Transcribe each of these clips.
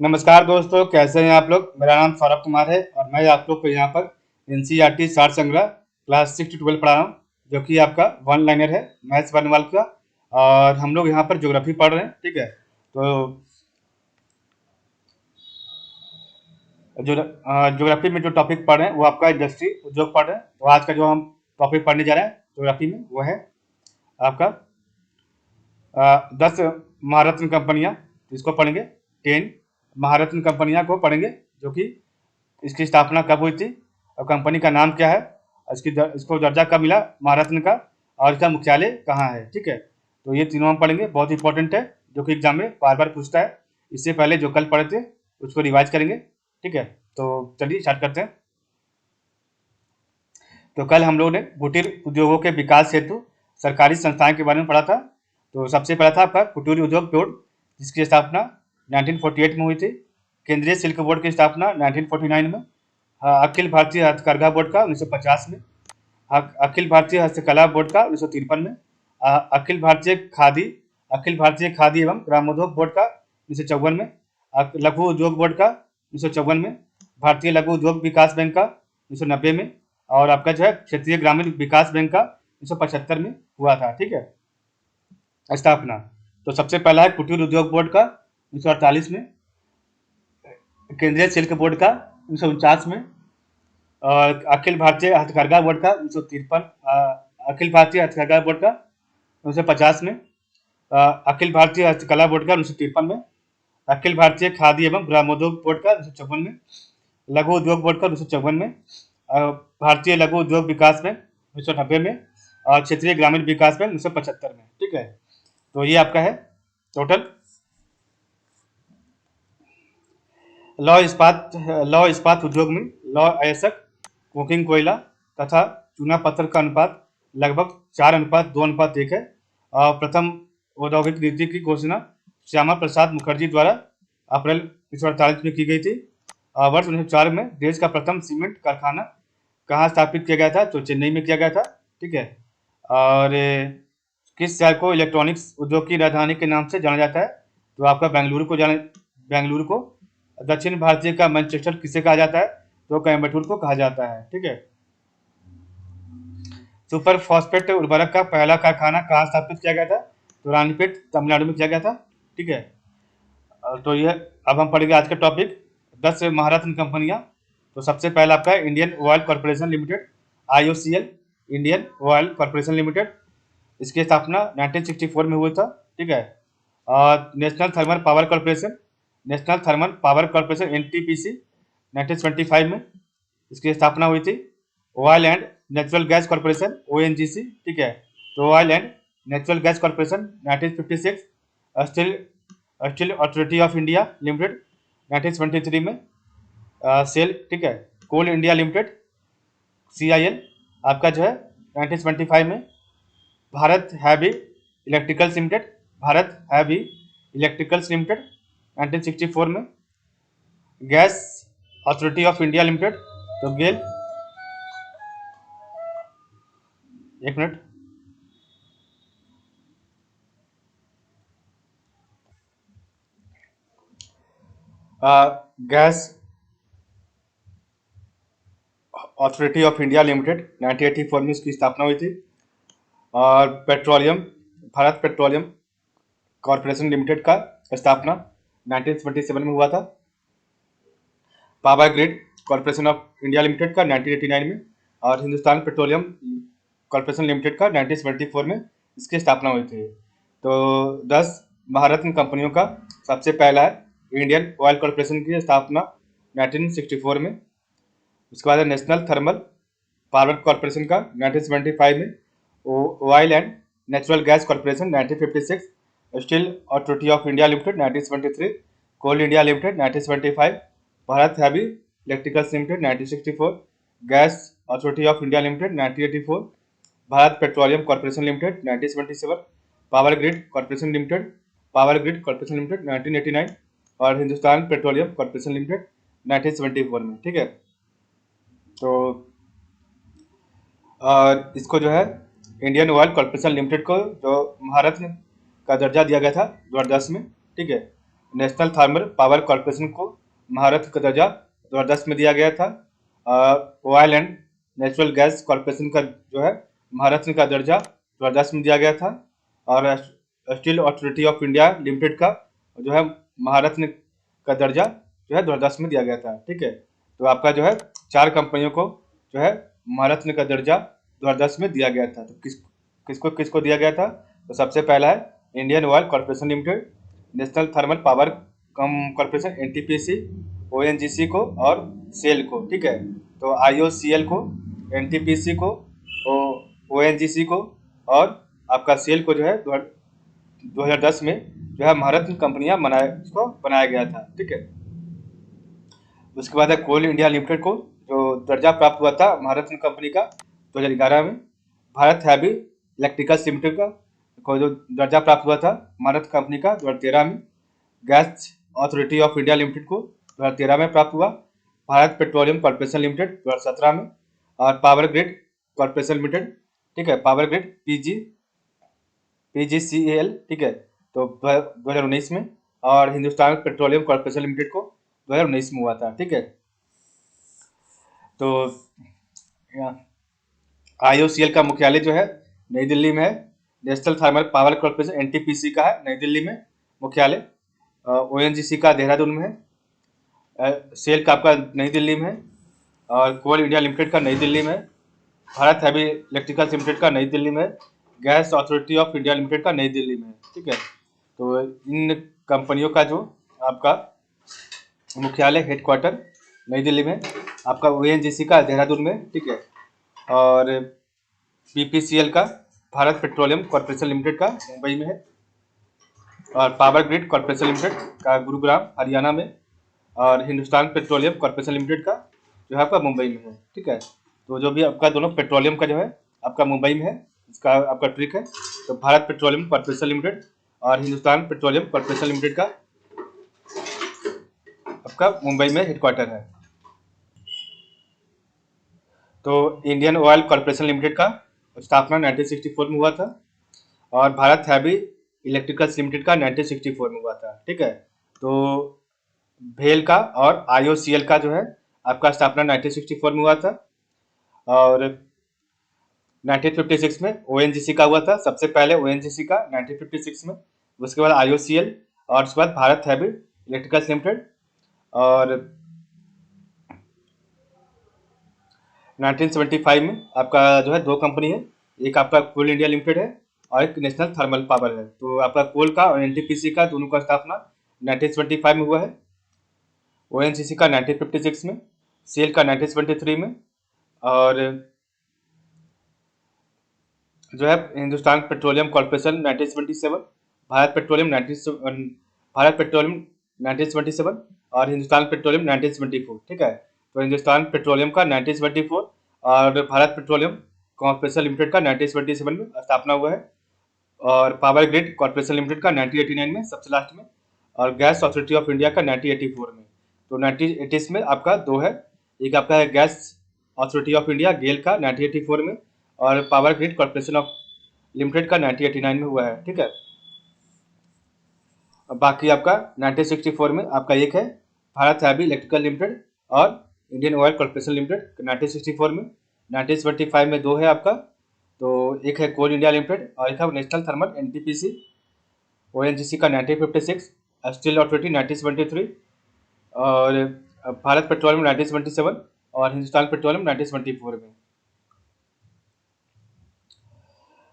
नमस्कार दोस्तों, कैसे हैं आप लोग। मेरा नाम सौरभ कुमार है और मैं आप लोग को यहाँ पर एनसीईआरटी सार संग्रह क्लास 6 to 12 पढ़ा रहा हूँ, जो कि आपका वन लाइनर है मैथ्स वन वाल का। और हम लोग यहाँ पर ज्योग्राफी पढ़ रहे हैं, ठीक है। तो ज्योग्राफी में जो टॉपिक पढ़ रहे हैं वो आपका इंडस्ट्री उद्योग पढ़ रहे हैं। तो आज का जो हम टॉपिक पढ़ने जा रहे हैं ज्योग्राफी में वो है आपका 10 महारत्न कंपनियां। इसको पढ़ेंगे। 10 महारत्न कंपनियां को पढ़ेंगे, जो कि इसकी स्थापना कब हुई थी और कंपनी का नाम क्या है, इसको दर्जा कब मिला महारत्न का, और इसका मुख्यालय कहाँ है, ठीक है। तो ये तीनों हम पढ़ेंगे, बहुत इंपॉर्टेंट है, जो कि एग्जाम में बार बार पूछता है। इससे पहले जो कल पढ़े थे उसको रिवाइज करेंगे, ठीक है। तो चलिए स्टार्ट करते हैं। तो कल हम लोगों ने कुटीर उद्योगों के विकास हेतु सरकारी संस्थाएं के बारे में पढ़ा था। तो सबसे पहला था आपका कुटीर उद्योग बोर्ड, जिसकी स्थापना 1948 में हुई थी। केंद्रीय सिल्क बोर्ड की स्थापना 1949 में। अखिल भारतीय हथकरघा बोर्ड का 1950 में। अखिल भारतीय हस्तकला बोर्ड का 1953 में। अखिल भारतीय खादी एवं ग्रामोद्योग बोर्ड का 1954 में। लघु उद्योग बोर्ड का 1954 में। भारतीय लघु उद्योग विकास बैंक का 1990 में। और आपका जो है क्षेत्रीय ग्रामीण विकास बैंक का 1975 में हुआ था, ठीक है, स्थापना। तो सबसे पहला है कुटीर उद्योग बोर्ड का 1948 में। केंद्रीय सिल्क बोर्ड का 1949 में। और अखिल भारतीय हथकरघा बोर्ड का 1953। अखिल भारतीय हथकरघा बोर्ड का 1950 में। अखिल भारतीय हस्तकला बोर्ड का 1953 में। अखिल भारतीय खादी एवं ग्रामोद्योग बोर्ड का 1954 में। लघु उद्योग बोर्ड का 1954 में। भारतीय लघु उद्योग विकास बैंक 1990 में। और क्षेत्रीय ग्रामीण विकास बैंक 1975 में, ठीक है। तो ये आपका है टोटल। लौह इस्पात उद्योग में लौह अयस्क, कोकिंग कोयला तथा चूना पत्थर का अनुपात लगभग 4:2:1 है। और प्रथम औद्योगिक नीति की घोषणा श्यामा प्रसाद मुखर्जी द्वारा अप्रैल 1948 में की गई थी। वर्ष 1904 में देश का प्रथम सीमेंट कारखाना कहाँ स्थापित किया गया था, तो चेन्नई में किया गया था, ठीक है। और किस शहर को इलेक्ट्रॉनिक्स उद्योग की राजधानी के नाम से जाना जाता है, तो आपका बेंगलुरु को। दक्षिण भारतीय का मैनचेस्टर किसे कहा जाता है, तो कोयम्बटूर को कहा जाता है, ठीक है। सुपर फॉस्फेट उर्वरक का पहला कारखाना कहाँ स्थापित किया गया था, तो रानीपेट तमिलनाडु में किया गया था, ठीक है। तो ये अब हम पढ़ेंगे आज का टॉपिक 10 महारत्न कंपनियां। तो सबसे पहला आपका है Indian oil corporation limited, IOCL, Indian oil corporation limited. इसकी स्थापना 1964 में हुआ था, ठीक है। और national thermal power corporation NTPC 1925 में इसकी स्थापना हुई थी। Oil and natural gas corporation ONGC, ठीक है। तो oil and natural gas corporation 1956। Steel steel authority of India limited 1973 में। सेल, ठीक है। कोल इंडिया लिमिटेड सीआईएल आपका जो है 1925 में। Bharat heavy electricals limited Bharat heavy electricals limited 1964 में। Gas authority of India limited, तो गेल, एक minute. Gas authority of India limited 1984 में इसकी स्थापना हुई थी। और भारत पेट्रोलियम कॉर्पोरेशन लिमिटेड का स्थापना 1927 में हुआ था। Power grid corporation of India limited का 1989 में। और हिंदुस्तान पेट्रोलियम कॉर्पोरेशन लिमिटेड का 1974 में इसकी स्थापना हुई थी। तो 10 महारत्न कंपनियों का सबसे पहला है इंडियन ऑयल कॉर्पोरेशन की स्थापना 1964 में। उसके बाद नेशनल थर्मल पावर कॉर्पोरेशन का 1975 में। Oil and natural gas corporation 1956। Steel authority of India limited 1973। Coal India limited 1975। Bharat heavy electricals limited 1964। Gas authority of India limited 1984। Bharat petroleum corporation limited 1977। Power grid corporation limited 1989। और Hindustan petroleum corporation limited 1974 में, ठीक है। तो और इसको जो है Indian oil corporation limited को जो महारत्न का दर्जा दिया गया था 2010 में, ठीक है। नेशनल थर्मल पावर कॉर्पोरेशन को महारत्न का दर्जा 2010 में दिया गया था। Oil and natural gas corporation का जो है महारत्न का दर्जा 2010 में दिया गया था। और steel authority of India limited का जो है महारत्न का दर्जा जो है 2010 में दिया गया था। ठीक है, तो आपका जो है 4 कंपनियों को जो है महारत्न का दर्जा 2010 में दिया गया था। तो किसको किसको दिया गया था? तो सबसे पहला है Indian oil corporation limited, national thermal power corporation NTPC, ONGC को और सेल को। ठीक है, तो आईओसीएल को, एनटीपीसी को, ओएनजीसी को और आपका सेल को जो है 2010 में जो है महारत्न कंपनियां बनाया गया था। ठीक है, उसके बाद है कोल इंडिया लिमिटेड को जो दर्जा प्राप्त हुआ था महारत्न कंपनी का 2011 में। भारत हैवी इलेक्ट्रिकल्स लिमिटेड का को जो दर्जा प्राप्त हुआ था महारत्न कंपनी का 2013 में। Gas authority of India limited को 2013 में प्राप्त हुआ। भारत पेट्रोलियम कॉर्पोरेशन लिमिटेड 2017 में। और पावर ग्रिड कॉर्पोरेशन लिमिटेड, ठीक है, पावर ग्रिड पीजीसीएल, ठीक है, तो 2019 में। और हिंदुस्तान पेट्रोलियम कॉर्पोरेशन लिमिटेड को 2019 में हुआ था। ठीक है, तो आईओसीएल का मुख्यालय जो है नई दिल्ली में है। National thermal power corporation NTPC का है नई दिल्ली में मुख्यालय। ओएनजीसी का देहरादून में है। सेल का आपका नई दिल्ली में है। और कोल इंडिया लिमिटेड का नई दिल्ली में है। भारत हैवी इलेक्ट्रिकल्स लिमिटेड का नई दिल्ली में है। Gas authority of India limited का नई दिल्ली में है। ठीक है, तो इन कंपनियों का जो आपका मुख्यालय हेडक्वार्टर नई दिल्ली में, आपका ओएनजीसी का देहरादून में, ठीक है, और बीपीसीएल का भारत पेट्रोलियम कॉर्पोरेशन लिमिटेड का मुंबई में है। और पावर ग्रिड कॉर्पोरेशन लिमिटेड का गुरुग्राम हरियाणा में। और हिंदुस्तान पेट्रोलियम कॉर्पोरेशन लिमिटेड का जो है आपका मुंबई में है। ठीक है, तो जो भी आपका दोनों पेट्रोलियम का जो है आपका मुंबई में है, इसका आपका ट्रिक है। तो भारत पेट्रोलियम कॉर्पोरेशन लिमिटेड और हिंदुस्तान पेट्रोलियम कॉर्पोरेशन लिमिटेड का आपका मुंबई में हेडक्वार्टर है। तो इंडियन ऑयल कॉर्पोरेशन लिमिटेड का स्थापना 1964 में हुआ था। और भारत हैवी इलेक्ट्रिकल्स लिमिटेड का 1964 में हुआ था। ठीक है, तो भेल का और आईओसीएल का जो है आपका स्थापना 1964 में हुआ था। और 1956 में ओएनजीसी का हुआ था, सबसे पहले ओएनजीसी का 1956 में, उसके बाद आईओसीएल और उसके बाद भारत हैवी इलेक्ट्रिकल्स लिमिटेड। और 1975 में आपका जो है 2 कंपनी है, एक आपका कोल इंडिया लिमिटेड है और एक नेशनल थर्मल पावर है। तो आपका कोल का और एनटीपीसी का दोनों का स्थापना 1975 में हुआ है। ओएनजीसी का 1956 में, सेल का 1973 में, और जो है Hindustan petroleum corporation 1977, Bharat petroleum 1977 और हिंदुस्तान पेट्रोलियम 1974। ठीक है, तो हिंदुस्तान पेट्रोलियम का 1974 और भारत पेट्रोलियम कॉर्पोरेशन लिमिटेड का 1977 में स्थापना हुआ है। और पावर ग्रिड कॉर्पोरेशन लिमिटेड का 1989 में सबसे लास्ट में। और गैस अथॉरिटी ऑफ इंडिया का 1984 में। तो 1980 में आपका 2 है, एक आपका है गैस अथॉरिटी ऑफ इंडिया गेल का 1984 में, और power grid corporation of limited का 1989 में हुआ है। ठीक है, बाकी आपका 1964 में आपका एक है भारत हैवी इलेक्ट्रिकल लिमिटेड और इंडियन ऑयल कॉर्पोरेशन लिमिटेड 1964 में। 1975 में 2 है आपका, तो एक है कोल इंडिया लिमिटेड और एक है नेशनल थर्मल एनटीपीसी। ओएनजीसी का 1956, स्टील अथॉरिटी 1973 और भारत पेट्रोलियम 1977 और हिंदुस्तान पेट्रोलियम 1974 में।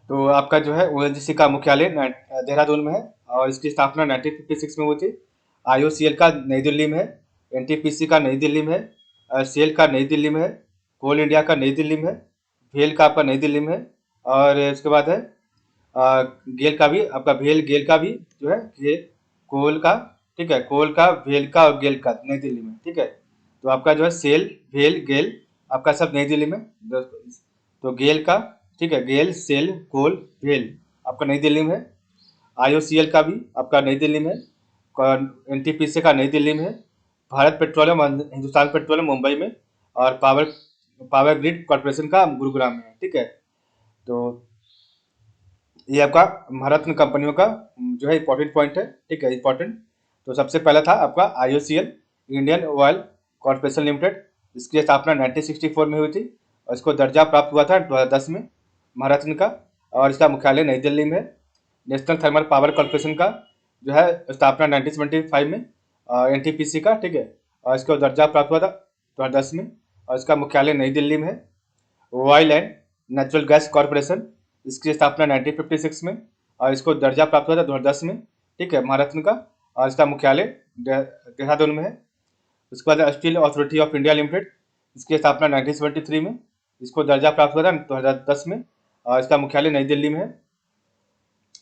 तो आपका जो है ओएनजीसी का मुख्यालय देहरादून में है और इसकी स्थापना 1956 में हुई थी। आईओसीएल का नई दिल्ली में है, एनटीपीसी का नई दिल्ली में है, सेल का नई दिल्ली में है, कोल इंडिया का नई दिल्ली में है, भेल का आपका नई दिल्ली में है, और उसके बाद है गेल का भी आपका गेल का भी जो है कोल का, ठीक है, कोल का, भेल का और गेल का नई दिल्ली में। ठीक है, तो आपका जो है सेल, भेल, गेल आपका सब नई दिल्ली में। तो गेल का, ठीक है, गेल, सेल, कोल, भेल आपका नई दिल्ली में है। आईओसीएल का भी आपका नई दिल्ली में है। एनटीपीसी का नई दिल्ली में है। भारत पेट्रोलियम और हिंदुस्तान पेट्रोलियम मुंबई में, और पावर ग्रिड कॉर्पोरेशन का गुरुग्राम में है। ठीक है, तो ये आपका महारत्न कंपनियों का जो है इंपॉर्टेंट पॉइंट है। ठीक है, इंपॉर्टेंट तो सबसे पहला था आपका IOCL, Indian oil corporation limited. इसकी स्थापना 1964 में हुई थी और इसको दर्जा प्राप्त हुआ था 2010 में महारत्न का, और इसका मुख्यालय नई दिल्ली में है। नेशनल थर्मल पावर कॉर्पोरेशन का जो है स्थापना 1975 में NTPC का, ठीक है, और इसको दर्जा प्राप्त हुआ था 2010 में और इसका मुख्यालय नई दिल्ली में है। Oil and natural gas corporation, इसकी स्थापना 1956 में और इसको दर्जा प्राप्त हुआ था 2010 में, ठीक है, महारत्न का, और इसका मुख्यालय देहरादून में है। उसके बाद steel authority of India limited, इसकी स्थापना 1973 में, इसको दर्जा प्राप्त हुआ था 2010 में और इसका मुख्यालय नई दिल्ली में है।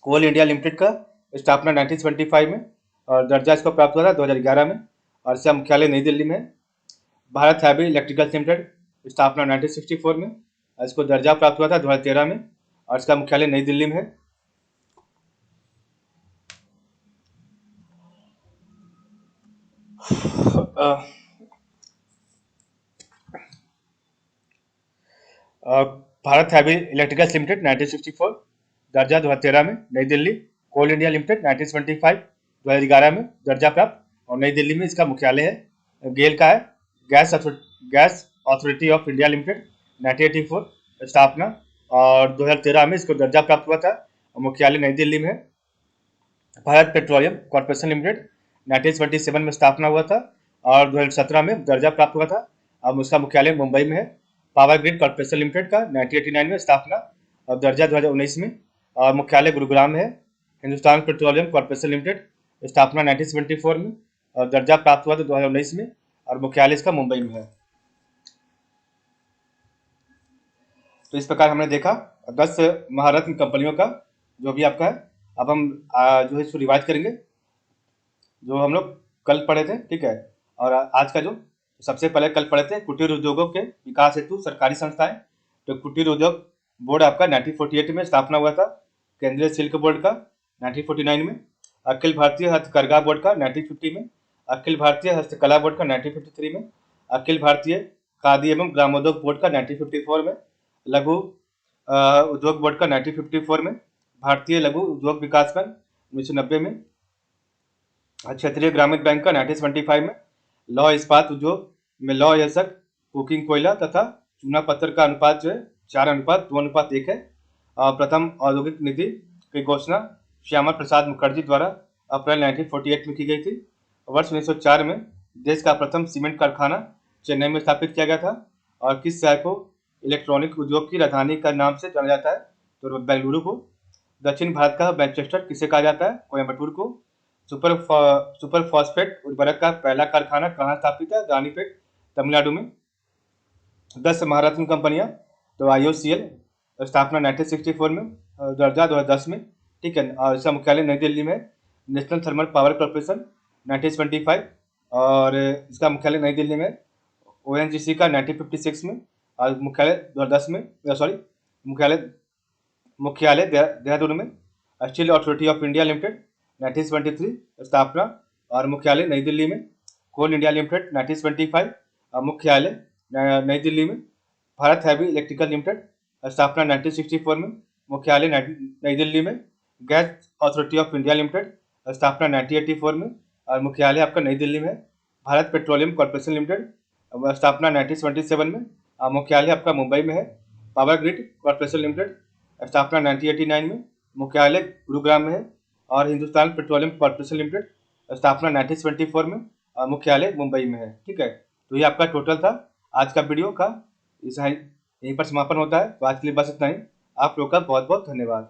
कोल इंडिया लिमिटेड का स्थापना 1975 में और दर्जा इसको प्राप्त हुआ था 2011 में और इसका मुख्यालय नई दिल्ली में है। भारत हैवी इलेक्ट्रिकल्स लिमिटेड, स्थापना 1964 में और इसको दर्जा प्राप्त हुआ था 2013 में और इसका मुख्यालय नई दिल्ली में है। भारत हैवी इलेक्ट्रिकल्स लिमिटेड 1964, दर्जा 2013 में, नई दिल्ली। कोल इंडिया लिमिटेड 1975, 2011 में, दर्जा प्राप्त और नई दिल्ली में इसका मुख्यालय है। गेल का है gas authority of India limited 1984, स्थापना और 2013 में इसको दर्जा प्राप्त हुआ था और मुख्यालय नई दिल्ली में है। भारत पेट्रोलियम कॉर्पोरेशन लिमिटेड 1927 में स्थापना हुआ था और 2017 में दर्जा प्राप्त हुआ था। अब उसका मुख्यालय मुंबई में है। पावर ग्रिड कॉर्पोरेशन लिमिटेड का 1989 में स्थापना और दर्जा 2019 में और मुख्यालय गुरुग्राम में है। हिंदुस्तान पेट्रोलियम कॉर्पोरेशन लिमिटेड, स्थापना 1974 में और दर्जा प्राप्त हुआ था 2019 में और मुख्यालय इसका मुंबई में है। तो इस प्रकार हमने देखा 10 महारत्न कंपनियों का जो भी आपका है। अब हम जो है इसको रिवाइज करेंगे जो हम लोग कल पढ़े थे, ठीक है, और आज का जो सबसे पहले कल पढ़े थे कुटीर उद्योगों के विकास हेतु सरकारी संस्थाएं। तो कुटीर उद्योग बोर्ड आपका 1948 में स्थापना हुआ था। केंद्रीय सिल्क बोर्ड का 1949 में, अखिल भारतीय हस्तकरघा बोर्ड का 1950 में, अखिल भारतीय हस्तकला बोर्ड का 1953 में, अखिल भारतीय खादी एवं ग्रामोद्योग बोर्ड का 1954 में, लघु उद्योग बोर्ड का 1954 में, भारतीय लघु उद्योग विकास बैंक 1990 में, क्षेत्रीय ग्रामीण बैंक का 1975 में, लौह इस्पात उद्योग में लौह यशक, कुकिंग कोयला तथा चूना पत्थर का अनुपात जो है 4:2:1 है। प्रथम औद्योगिक नीति की घोषणा श्यामा प्रसाद मुखर्जी द्वारा अप्रैल 1948 में की गई थी। वर्ष 1904 में देश का प्रथम सीमेंट कारखाना चेन्नई में स्थापित किया गया था। और किस शहर को इलेक्ट्रॉनिक उद्योग की राजधानी का नाम से जाना जाता है? तो बेंगलुरु को। दक्षिण भारत का मैनचेस्टर किसे कहा जाता है? कोयम्बटूर को। सुपर फॉस्फेट उर्वरक का पहला कारखाना कहाँ स्थापित है? रानीपेट, तमिलनाडु में। 10 महारत्न कंपनियां, तो IOCL स्थापना 1964 में, दर्जा 2010 में, ठीक है, और इसका मुख्यालय नई दिल्ली में। नेशनल थर्मल पावर कॉर्पोरेशन 1925 और इसका मुख्यालय नई दिल्ली में। ONGC का 1956 में और मुख्यालय 2010 में, सॉरी मुख्यालय देहरादून में। Steel authority of India limited 1973, स्थापना और मुख्यालय नई दिल्ली में। कोल इंडिया लिमिटेड 1925, मुख्यालय नई दिल्ली में। भारत हैवी इलेक्ट्रिकल लिमिटेड, स्थापना 1964 में, मुख्यालय नई दिल्ली में। Gas authority of India limited, स्थापना 1984 में और मुख्यालय आपका नई दिल्ली में है। भारत पेट्रोलियम कॉर्पोरेशन लिमिटेड, स्थापना 1977 में, मुख्यालय आपका मुंबई में है। पावर ग्रिड कॉर्पोरेशन लिमिटेड, स्थापना 1989 में, मुख्यालय गुरुग्राम में है। और हिंदुस्तान पेट्रोलियम कॉर्पोरेशन लिमिटेड, स्थापना 1974 में, मुख्यालय मुंबई में है, ठीक है। तो ये आपका टोटल था आज का वीडियो का। यहीं पर समापन होता है। तो आज के लिए बस इतना ही। आप लोग का बहुत बहुत धन्यवाद।